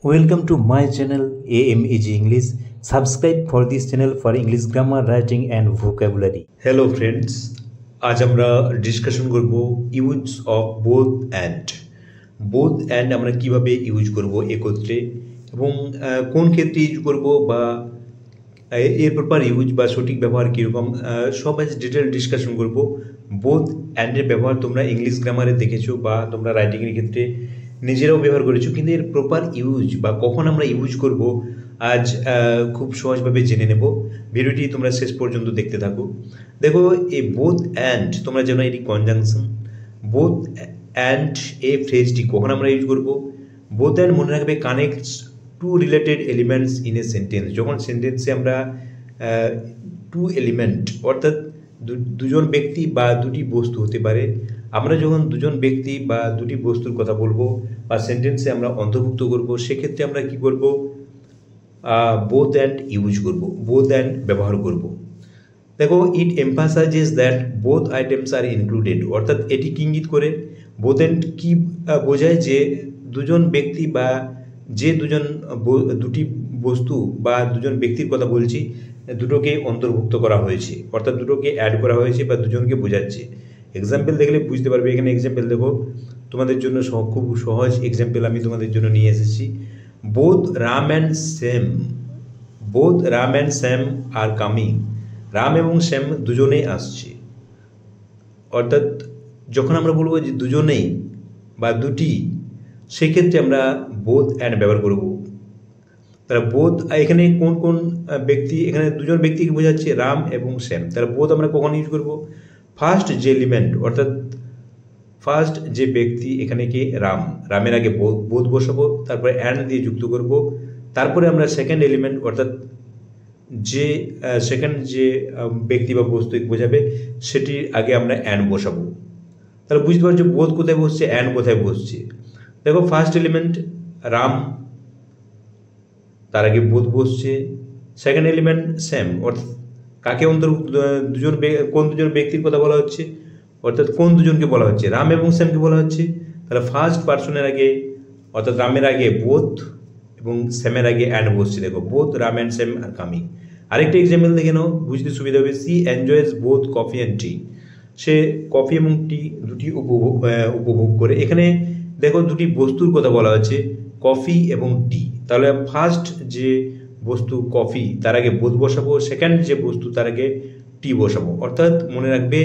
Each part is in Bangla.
Welcome to my channel AMEG English. Subscribe for this channel for English grammar, writing and vocabulary. Hello friends, আজ আমরা ডিসকাশন করব ইউজ অফ বোথ অ্যান্ড আমরা কিভাবে ইউজ করব একত্রে এবং কোন ক্ষেত্রে ইউজ করব বা এর প্রপার ইউজ বা সঠিক ব্যবহার কীরকম সব আজ ডিটেল ডিসকাশন করব। বোথ অ্যান্ডের ব্যবহার তোমরা ইংলিশ গ্রামারে দেখেছো বা তোমরা রাইটিংয়ের ক্ষেত্রে নিজেরাও ব্যবহার করেছো, কিন্তু এর প্রপার ইউজ বা কখন আমরা ইউজ করব আজ খুব সহজভাবে জেনে নেব। ভিডিওটি তোমরা শেষ পর্যন্ত দেখতে থাকো। দেখো, এই বোথ অ্যান্ড তোমরা জানো এটি কনজাংশন। বোথ অ্যান্ড এই ফ্রেজটি কখন আমরা ইউজ করব? বোথ অ্যান্ড মনে রাখবে connects two related elements in a sentence. যখন সেন্টেন্সে আমরা টু এলিমেন্ট অর্থাৎ দুজন ব্যক্তি বা দুটি বস্তু হতে পারে, আমরা যখন দুজন ব্যক্তি বা দুটি বস্তুর কথা বলবো বা সেন্টেন্সে আমরা অন্তর্ভুক্ত করব, সেক্ষেত্রে আমরা কি করব? বোথ অ্যান্ড ইউজ করব, বোথ অ্যান্ড ব্যবহার করব। দেখো, it emphasises that both items are included, অর্থাৎ এটি ইঙ্গিত করে বোথ অ্যান্ড কি বোঝায় যে দুজন ব্যক্তি বা যে দুটি বস্তু বা দুজন ব্যক্তির কথা বলছি, দুটোকে অন্তর্ভুক্ত করা হয়েছে, অর্থাৎ দুটোকে অ্যাড করা হয়েছে বা দুজনকে বোঝাচ্ছে। এক্সাম্পল দেখলে বুঝতে পারবে। এখানে এক্সাম্পল দেখো, তোমাদের জন্য খুব সহজ এক্সাম্পল আমি তোমাদের জন্য নিয়ে এসেছি। Both Ram and Shyam are coming. Ram এবং শ্যাম দুজনেই আসছে, অর্থাৎ যখন আমরা বলবো যে দুজনেই বা দুটি, সেক্ষেত্রে আমরা বোথ অ্যান্ড ব্যবহার করব। তারা বোথ, এখানে কোন কোন ব্যক্তি? এখানে দুজন ব্যক্তিকে বোঝাচ্ছে, রাম এবং শ্যাম। তারা বোথ আমরা কখন ইউজ করব? ফার্স্ট যে এলিমেন্ট অর্থাৎ ফার্স্ট যে ব্যক্তি, এখানে কি রামের আগে বোথ বসাবো, তারপরে অ্যান্ড দিয়ে যুক্ত করব, তারপরে আমরা সেকেন্ড এলিমেন্ট অর্থাৎ যে সেকেন্ড যে ব্যক্তি বা বস্তু বোঝাবে সেটির আগে আমরা অ্যান্ড বসাবো। তাহলে বুঝতে পারছো বোথ কোথায় বসছে, অ্যান্ড কোথায় বসছে। দেখো, ফার্স্ট এলিমেন্ট রাম, তার আগে বোথ বসছে। সেকেন্ড এলিমেন্ট শ্যাম, অর্থাৎ কাকে অন্তর্ভুক্ত? কোন দুজন ব্যক্তির কথা বলা হচ্ছে, অর্থাৎ কোন দুজনকে বলা হচ্ছে? রাম এবং শ্যামকে বলা হচ্ছে। তাহলে ফার্স্ট পার্সনের আগে অর্থাৎ রামের আগে বোথ এবং শ্যামের আগে অ্যান্ড বসছে। দেখো, both Ram and Shyam are coming. আরেকটা এক্সাম্পল দেখে নাও, বুঝতে সুবিধা হবে। She enjoys both coffee and tea. সে কফি এবং টি দুটি উপভোগ করে। এখানে দেখো, দুটি বস্তুর কথা বলা হচ্ছে, কফি এবং টি। তাহলে ফার্স্ট যে বস্তু কফি, তার আগে বোথ বসাবো, সেকেন্ড যে বস্তু তার আগে টি বসাবো। অর্থাৎ মনে রাখবে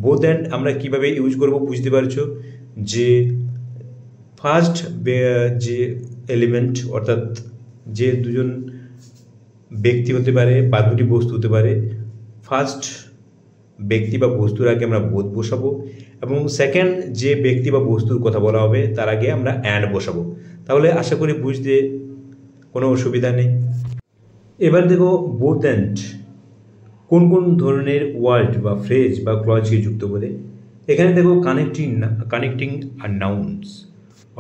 বোথ অ্যান্ড আমরা কিভাবে ইউজ করব বুঝতে পারছো, যে ফার্স্ট যে এলিমেন্ট অর্থাৎ যে দুজন ব্যক্তি হতে পারে বা দুটি বস্তু হতে পারে, ফার্স্ট ব্যক্তি বা বস্তুর আগে আমরা বোথ বসাবো এবং সেকেন্ড যে ব্যক্তি বা বস্তুর কথা বলা হবে তার আগে আমরা অ্যান্ড বসাবো। তাহলে আশা করি বুঝতে কোনো অসুবিধা নেই। এবার দেখো, বোথ অ্যান্ড কোন কোন ধরনের ওয়ার্ড বা ফ্রেজ বা ক্লজকে যুক্ত করে। এখানে দেখো, কানেক্টিং আর নাউন্স,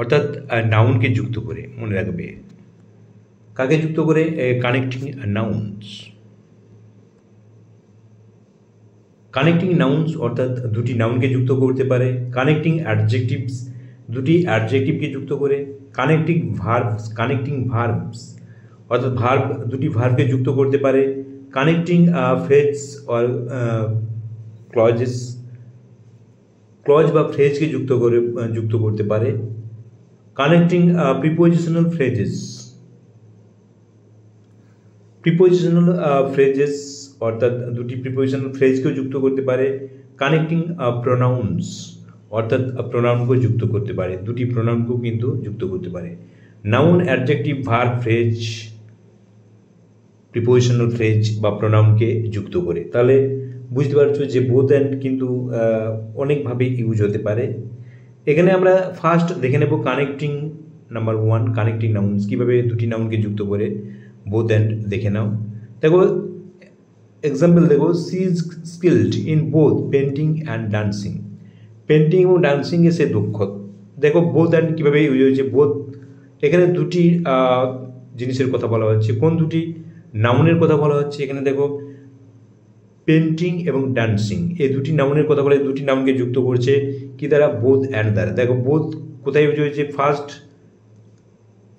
অর্থাৎ নাউনকে যুক্ত করে। মনে রাখবে কাকে যুক্ত করে? Connecting nouns. কানেক্টিং নাউন্স অর্থাৎ দুটি নাউনকে যুক্ত করতে পারে। কানেক্টিং অ্যাডজেক্টিভস, দুটি অ্যাডজেক্টিভকে যুক্ত করে। কানেক্টিং ভার্বস অর্থাৎ দুটি ভার্বকে যুক্ত করতে পারে। কানেক্টিং ফ্রেজ অর ক্লজ বা ফ্রেজকে যুক্ত করতে পারে। কানেক্টিং প্রিপোজিশনাল ফ্রেজেস অর্থাৎ দুটি প্রিপোজিশনাল ফ্রেজকেও যুক্ত করতে পারে। কানেক্টিং প্রোনাউন্স অর্থাৎ প্রোনাউনকেও যুক্ত করতে পারে, দুটি প্রোনাউনকেও কিন্তু যুক্ত করতে পারে। Noun, adjective, verb, phrase, prepositional phrase বা প্রোনাউনকে যুক্ত করে। তাহলে বুঝতে পারছো যে বোথ অ্যান্ড কিন্তু অনেকভাবে ইউজ হতে পারে। এখানে আমরা ফার্স্ট দেখে নেব কানেক্টিং নাম্বার 1, কানেক্টিং নাউন্স, কীভাবে দুটি নাউনকে যুক্ত করে। বোথ অ্যান্ড দেখে নাও। দেখো, এক্সাম্পল দেখো, she is skilled in both painting and dancing. Painting এবং ডান্সিংয়ে সে দক্ষ। দেখো, বোথ অ্যান্ড কীভাবে ইউজ হয়েছে। বোথ, এখানে দুটি জিনিসের কথা বলা হচ্ছে। কোন দুটি? নাউনের কথা বলা হচ্ছে। এখানে দেখো, পেন্টিং এবং ডান্সিং এই দুটি নাউনের কথা বলে, দুটি নাউনকে যুক্ত করছে কি দ্বারা? বোথ অ্যান্ড দ্বারা। দেখো, বোথ কোথায় ইউজ হয়েছে?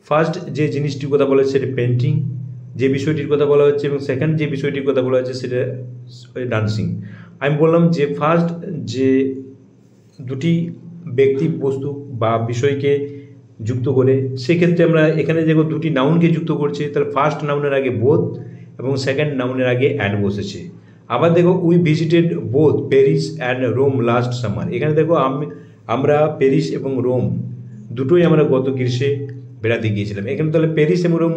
ফার্স্ট যে জিনিসটির কথা বলা হচ্ছে সেটা পেন্টিং, যে বিষয়টির কথা বলা হচ্ছে, এবং সেকেন্ড যে বিষয়টির কথা বলা হচ্ছে সেটা ডান্সিং। আমি বললাম যে ফার্স্ট যে দুটি ব্যক্তি বস্তু বা বিষয়কে যুক্ত করে, সেক্ষেত্রে আমরা এখানে দেখো দুটি নাউনকে যুক্ত করছে, তাহলে ফার্স্ট নাউনের আগে বোথ এবং সেকেন্ড নাউনের আগে অ্যান্ড বসেছে। আবার দেখো we visited both Paris and Rome last summer. এখানে দেখো আমরা প্যারিস এবং রোম দুটোই আমরা গত গ্রীষ্মে বেড়াতে গিয়েছিলাম। এখানে তাহলে প্যারিস এবং রোম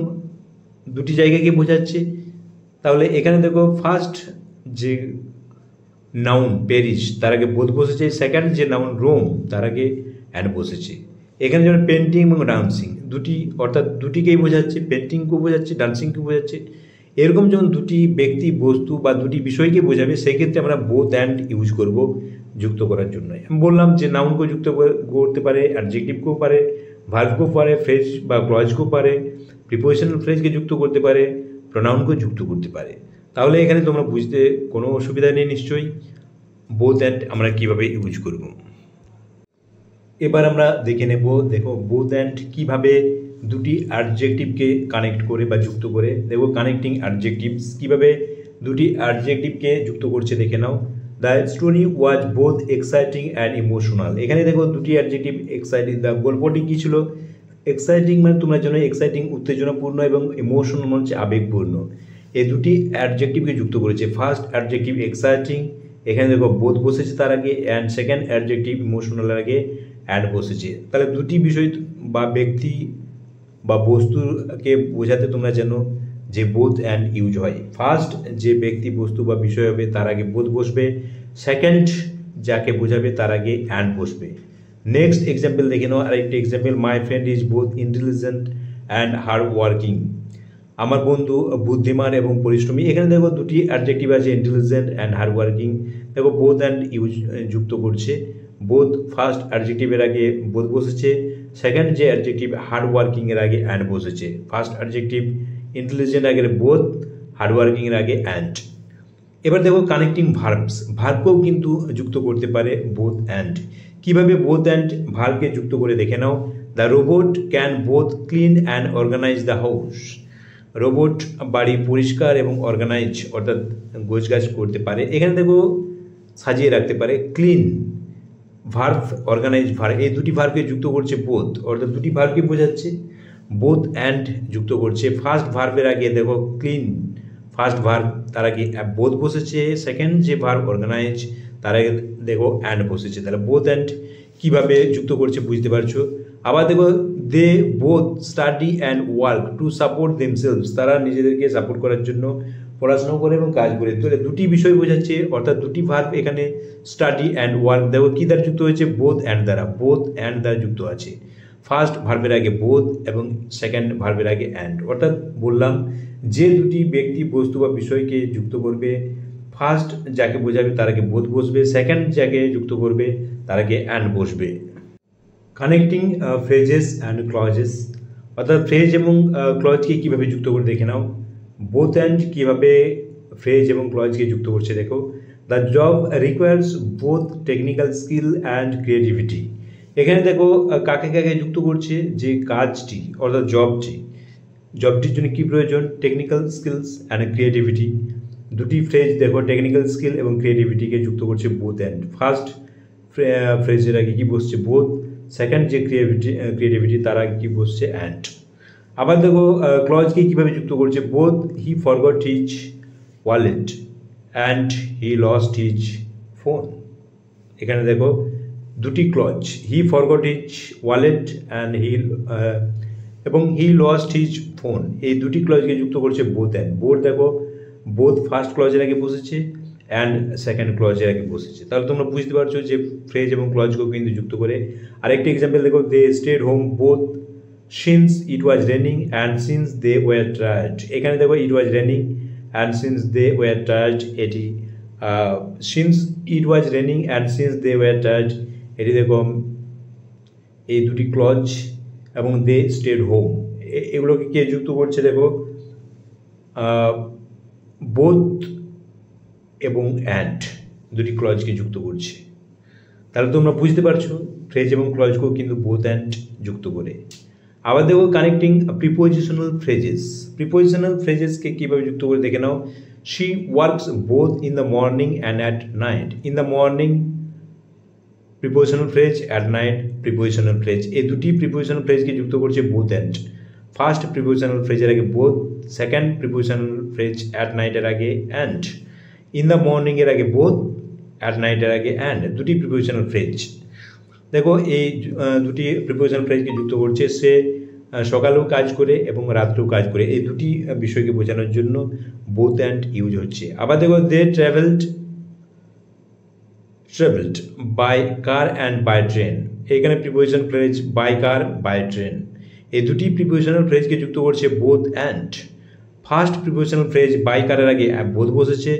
দুটি জায়গাকে বোঝাচ্ছে। তাহলে এখানে দেখো ফার্স্ট যে নাউন প্যারিস তার আগে বোধ বসেছে, সেকেন্ড যে নাউন রোম তার আগে অ্যান্ড বসেছে। এখানে যেমন পেন্টিং এবং ডান্সিং দুটি, অর্থাৎ দুটিকেই বোঝাচ্ছে, পেন্টিংকেও বোঝাচ্ছে, ডান্সিংকেও বোঝাচ্ছে। এরকম যখন দুটি ব্যক্তি বস্তু বা দুটি বিষয়কে বোঝাবে সেক্ষেত্রে আমরা বোথ অ্যান্ড ইউজ করব যুক্ত করার জন্য। আমি বললাম যে নাউনকেও যুক্ত করতে পারে, অ্যাডজেক্টিভকেও পারে, ভার্বকেও পারে, ফ্রেজ বা ক্লজকেও পারে, প্রিপোজিশনাল ফ্রেজকে যুক্ত করতে পারে, প্রোনাউনকেও যুক্ত করতে পারে। তাহলে এখানে তোমরা বুঝতে কোনো অসুবিধা নেই নিশ্চয়ই বোথ অ্যান্ড আমরা কীভাবে ইউজ করব। এবার আমরা দেখে নেব, দেখো বোথ অ্যান্ড কীভাবে দুটি অ্যাডজেক্টিভকে কানেক্ট করে বা যুক্ত করে। দেখো কানেক্টিং অ্যাডজেক্টিভস কীভাবে দুটি অ্যাডজেক্টিভকে যুক্ত করছে দেখে নাও। The story was both exciting and emotional. এখানে দেখো দুটি অ্যাডজেক্টিভ এক্সাইটিং, দ্য গল্পটি কী ছিল? এক্সাইটিং মানে তোমার জন্য এক্সাইটিং উত্তেজনাপূর্ণ, এবং ইমোশনাল মানে হচ্ছে আবেগপূর্ণ। এই দুটি অ্যাডজেক্টিভকে যুক্ত করেছে। ফার্স্ট অ্যাডজেক্টিভ এক্সাইটিং, এখানে দেখো বোথ বসেছে তার আগে, অ্যান্ড সেকেন্ড অ্যাডজেক্টিভ ইমোশনালের আগে অ্যাড বসেছে। তাহলে দুটি বিষয় বা ব্যক্তি বা বস্তুকে বোঝাতে তোমরা যেন যে বোথ অ্যান্ড ইউজ হয়। ফার্স্ট যে ব্যক্তি বস্তু বা বিষয় হবে তার আগে বোথ বসবে, সেকেন্ড যাকে বোঝাবে তার আগে অ্যান্ড বসবে। নেক্সট এক্সাম্পল দেখে নাও, আরেকটি example, my friend is both intelligent and hard working. আমার বন্ধু বুদ্ধিমান এবং পরিশ্রমী। এখানে দেখো দুটি অ্যাডজেক্টিভ আছে, ইন্টেলিজেন্ট অ্যান্ড হার্ড ওয়ার্কিং। দেখো বোথ অ্যান্ড ইউজ যুক্ত করছে। বোথ ফার্স্ট অ্যাডজেক্টিভের আগে বোথ বসেছে, সেকেন্ড যে অ্যাডজেক্টিভ হার্ড ওয়ার্কিংয়ের আগে অ্যান্ড বসেছে। ফার্স্ট অ্যাডজেক্টিভ ইন্টেলিজেন্ট আগে বোথ, হার্ড ওয়ার্কিংয়ের আগে অ্যান্ড। এবার দেখো কানেক্টিং ভার্বস, ভার্বকেও কিন্তু যুক্ত করতে পারে বোথ অ্যান্ড। কীভাবে বোথ অ্যান্ড ভার্বকে যুক্ত করে দেখে নাও। The robot can both clean and organise the house. Robot বাড়ি পরিষ্কার এবং অর্গানাইজ অর্থাৎ গোছগাছ করতে পারে। এখানে দেখো সাজিয়ে রাখতে পারে। ক্লিন ভার্ব, অর্গানাইজ ভার্ব, এই দুটি ভার্বকে যুক্ত করছে বোথ, অর্থাৎ দুটি ভার্বকে বোঝাচ্ছে। বোথ অ্যান্ড যুক্ত করছে। ফার্স্ট ভার্বের আগে দেখো ক্লিন, ফার্স্ট ভার্ব তার আগে বোথ বসেছে, সেকেন্ড যে ভার্ব অর্গানাইজ তার আগে দেখো অ্যান্ড বসেছে। তাহলে বোথ অ্যান্ড কীভাবে যুক্ত করছে বুঝতে পারছো। আবার দেখো they both study and work to support themselves, তারা নিজেদেরকে সাপোর্ট করার জন্য পড়াশোনা করে এবং কাজ করে। তাহলে দুটি বিষয় বোঝাচ্ছে, অর্থাৎ দুটি ভার্ব এখানে স্টাডি অ্যান্ড ওয়ার্ক দেখো কী দ্বারা যুক্ত হয়েছে? বোথ অ্যান্ড দ্বারা, বোথ অ্যান্ড দ্বারা যুক্ত আছে। ফার্স্ট ভার্বের আগে বোথ এবং সেকেন্ড ভার্বের আগে অ্যান্ড। অর্থাৎ বললাম যে দুটি ব্যক্তি বস্তু বা বিষয়কে যুক্ত করবে, ফার্স্ট যাকে বোঝাবে তার আগে বোথ বসবে, সেকেন্ড যাকে যুক্ত করবে তার আগে অ্যান্ড বসবে। কানেক্টিং ফ্রেজেস অ্যান্ড ক্লজেস, অর্থাৎ ফ্রেজ এবং ক্লজকে কীভাবে যুক্ত করে দেখে নাও। বোথ অ্যান্ড কীভাবে ফ্রেজ এবং ক্লজকে যুক্ত করছে দেখো। The job requires both technical skill and creativity. এখানে দেখো কাকে কাকে যুক্ত করছে? যে কাজটি অর্থাৎ জবটির জন্য কী প্রয়োজন? Technical skills and creativity. দুটি ফ্রেজ দেখো টেকনিক্যাল স্কিল এবং ক্রিয়েটিভিটিকে যুক্ত করছে বোথ অ্যান্ড। ফার্স্ট ফ্রেজের আগে কী বসছে? বোথ, সেকেন্ড যে ক্রিয়েটিভিটি তার আগে কী বসছে? অ্যান্ড। আবার দেখো ক্লজকে কীভাবে যুক্ত করছে? Both he forgot his wallet and he lost his phone. এখানে দেখো দুটি clause, he forgot his wallet and এবং হি লস্ট হিজ ফোন, এই দুটি ক্লজকে যুক্ত করছে বোথ অ্যান্ড। বোথ দেখো বোথ ফার্স্ট ক্লজের আগে বসেছে, অ্যান্ড সেকেন্ড ক্লজের আগে বসেছে। তাহলে তোমরা বুঝতে পারছো যে ফ্রেজ এবং ক্লজকেও কিন্তু যুক্ত করে। আরেকটি এক্সাম্পল দেখো, they stayed home both since it was raining and since they were tired. এখানে দেখো it was raining and since they were tired, এটি since it was raining and since they were tired, এটি দেখো এই দুটি ক্লজ, এবং দে স্টেড হোম এগুলোকে কে যুক্ত করছে? দেখো বোথ এবং অ্যান্ড দুটি ক্লজকে যুক্ত করছে। তাহলে তোমরা বুঝতে পারছো ফ্রেজ এবং ক্লজকেও কিন্তু বোথ অ্যান্ড যুক্ত করে। আবার দেখো কানেক্টিং প্রিপোজিশনাল ফ্রেজেস। প্রিপোজিশনাল ফ্রেজেসকে কীভাবে যুক্ত করে দেখে নাও। She works both in the morning and at night. In the morning prepositional phrase, at night prepositional phrase. এই দুটি প্রিপোজিশনাল ফ্রেজকে যুক্ত করছে বোথ অ্যান্ড। ফার্স্ট প্রিপোজিশনাল ফ্রেজের আগে both, second prepositional phrase at নাইটের আগে অ্যান্ড, ইন দ্য মর্নিংয়ের আগে বোথ, অ্যাট নাইটের আগে অ্যান্ড, দুটি প্রিপোজিশনাল ফ্রেজ। দেখো এই দুটি প্রিপোজিশনাল ফ্রেজকে যুক্ত করছে সে সকালেও কাজ করে এবং রাত্রেও কাজ করে, এই দুটি বিষয়কে বোঝানোর জন্য বোথ অ্যান্ড ইউজ হচ্ছে। আবার দেখো they travelled by car and by train. এখানে prepositional phrase by car, by train, এই দুটি প্রিপোজিশনাল ফ্রেজকে যুক্ত করছে both and. First prepositional phrase by কারের আগে বোথ বসেছে,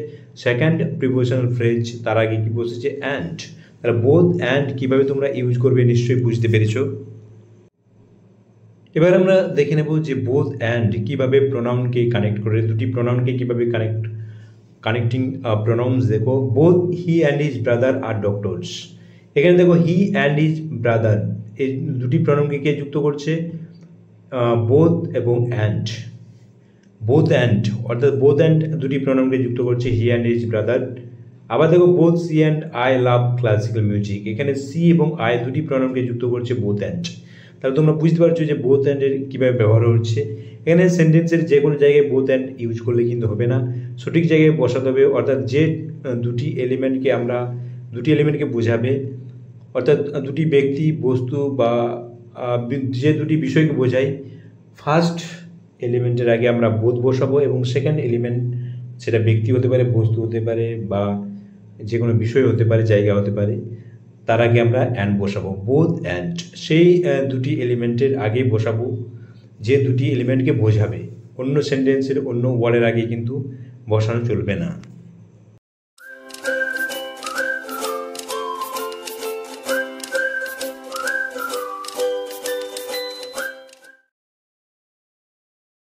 সেকেন্ড প্রিপোজিশনাল ফ্রেজ তার আগে কি বসেছে অ্যান্ড। তাহলে বোথ অ্যান্ড কীভাবে তোমরা ইউজ করবে নিশ্চয়ই বুঝতে পেরেছ। এবার আমরা দেখে নেব যে বোথ অ্যান্ড কীভাবে প্রোনাউনকে কানেক্ট করে, দুটি প্রোনাউনকে কীভাবে কানেক্টিং প্রোনাউন্স। দেখো both he and his brother are doctors. এখানে দেখো হি অ্যান্ড হিজ ব্রাদার এই দুটি প্রোনাউনকে কে যুক্ত করছে, বোথ এবং অ্যান্ড। বোথ অ্যান্ড অর্থাৎ বোথ অ্যান্ড দুটি প্রোনাউনকে যুক্ত করছে হি অ্যান্ড হিজ ব্রাদার। আবার দেখো both she and I love classical music. এখানে সি এবং আই দুটি প্রোনাউনকে যুক্ত করছে বোথ অ্যান্ড। তাহলে তোমরা বুঝতে পারছো যে বোথ অ্যান্ডের কীভাবে ব্যবহার হচ্ছে। এখানে সেন্টেন্সের যে কোনো জায়গায় বোথ অ্যান্ড ইউজ করলে কিন্তু হবে না, সঠিক জায়গায় বসাতে হবে। অর্থাৎ যে দুটি এলিমেন্টকে বোঝাবে, অর্থাৎ দুটি ব্যক্তি, বস্তু বা যে দুটি বিষয়কে বোঝায়, ফার্স্ট এলিমেন্টের আগে আমরা বোথ বসাবো এবং সেকেন্ড এলিমেন্ট, সেটা ব্যক্তি হতে পারে, বস্তু হতে পারে বা যে কোনো বিষয় হতে পারে, জায়গা হতে পারে, তার আগে আমরা অ্যান্ড বসাবো, বোথ অ্যান্ড। সেই দুটি এলিমেন্টের আগে বসাবো যে দুটি এলিমেন্টকে বোঝাবে, অন্য সেন্টেন্সের অন্য ওয়ার্ডের আগে কিন্তু বসানো চলবে না।